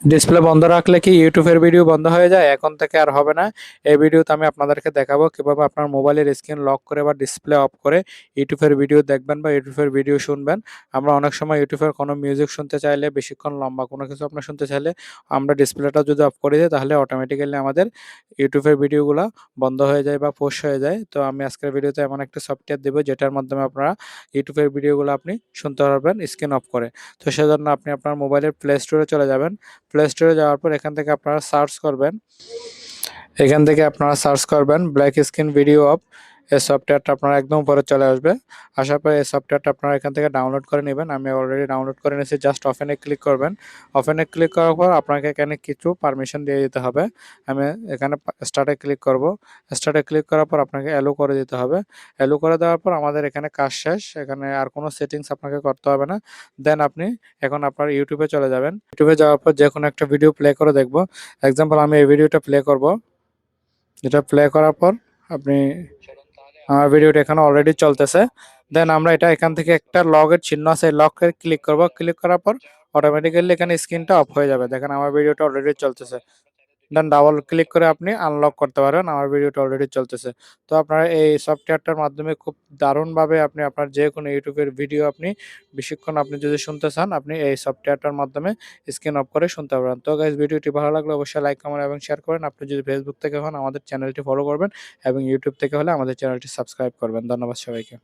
Display বন্ধ রাখলে কি ইউটিউবের ভিডিও বন্ধ হয়ে যায়? এখন থেকে আর হবে না। এই ভিডিওতে আমি আপনাদেরকে দেখাবো কিভাবে আপনার মোবাইলের স্ক্রিন লক করে বা ডিসপ্লে অফ করে ইউটিউবের ভিডিও দেখবেন বা ইউটিউবের ভিডিও শুনবেন। আমরা অনেক সময় ইউটিউবের কোনো মিউজিক শুনতে চাইলে, বেশিক্ষণ লম্বা কোনো কিছু আপনার শুনতে চাইলে আমরা ডিসপ্লেটা যদি অফ করে দিই তাহলে অটোমেটিক্যালি আমাদের ইউটিউবের ভিডিওগুলা বন্ধ হয়ে যায় বা পোস্ট হয়ে যায়। তো আমি আজকের ভিডিওতে এমন একটা সফটওয়্যার দেব যেটার মাধ্যমে আপনারা ইউটিউবের ভিডিওগুলো আপনি শুনতে পারবেন স্ক্রিন অফ করে। তো সেজন্য আপনি আপনার মোবাইলের প্লে স্টোরে চলে যাবেন। প্লে স্টোরে যাওয়ার পর এখান থেকে আপনারা সার্চ করবেন ব্ল্যাক স্ক্রিন ভিডিও অফ। এই সফটওয়্যারটা আপনার একদম উপরে চলে আসবে। আসার পরে এই সফটওয়্যারটা আপনারা এখান থেকে ডাউনলোড করে নেবেন। আমি অলরেডি ডাউনলোড করে নিয়েছি। জাস্ট ওপেনে ক্লিক করবেন। ওপেনে ক্লিক করার পর আপনাকে এখানে কিছু পারমিশন দিয়ে দিতে হবে। আমি এখানে স্টার্টে ক্লিক করব। স্টার্টে ক্লিক করার পর আপনাকে অ্যালো করে দিতে হবে। অ্যালো করে দেওয়ার পর আমাদের এখানে কাজ শেষ। এখানে আর কোনো সেটিংস আপনাকে করতে হবে না। দেন আপনি এখন আপনার ইউটিউবে চলে যাবেন। ইউটিউবে যাওয়ার পর যেকোনো একটা ভিডিও প্লে করে দেখব। এক্সাম্পল আমি এই ভিডিওটা প্লে করব। এটা প্লে করার পর আপনি আমার ভিডিওটা এখানে অলরেডি চলতেছে। দেন আমরা এটা এখান থেকে একটা লগের চিহ্ন আছে, এই লকে ক্লিক করব। ক্লিক করার পর অটোমেটিক্যালি এখানে স্ক্রিনটা অফ হয়ে যাবে। দেখেন আমার ভিডিওটা অলরেডি চলতেছে। দেন ডাবল ক্লিক করে আপনি আনলক করতে পারবেন। আমার ভিডিওটা অলরেডি চলতেছে। তো আপনারা এই সফটওয়্যারটার মাধ্যমে খুব দারুণভাবে আপনি আপনার যেকোনো ইউটিউবের ভিডিও আপনি বেশিক্ষণ আপনি যদি শুনতে চান, আপনি এই সফটওয়্যারটার মাধ্যমে স্ক্রিন অফ করে শুনতে পারবেন। তো গাইস, ভিডিওটি ভালো লাগলে অবশ্যই লাইক, কমেন্ট এবং শেয়ার করেন। আপনি যদি ফেসবুক থেকে হন আমাদের চ্যানেলটি ফলো করবেন এবং ইউটিউব থেকে হলে আমাদের চ্যানেলটি সাবস্ক্রাইব করবেন। ধন্যবাদ সবাইকে।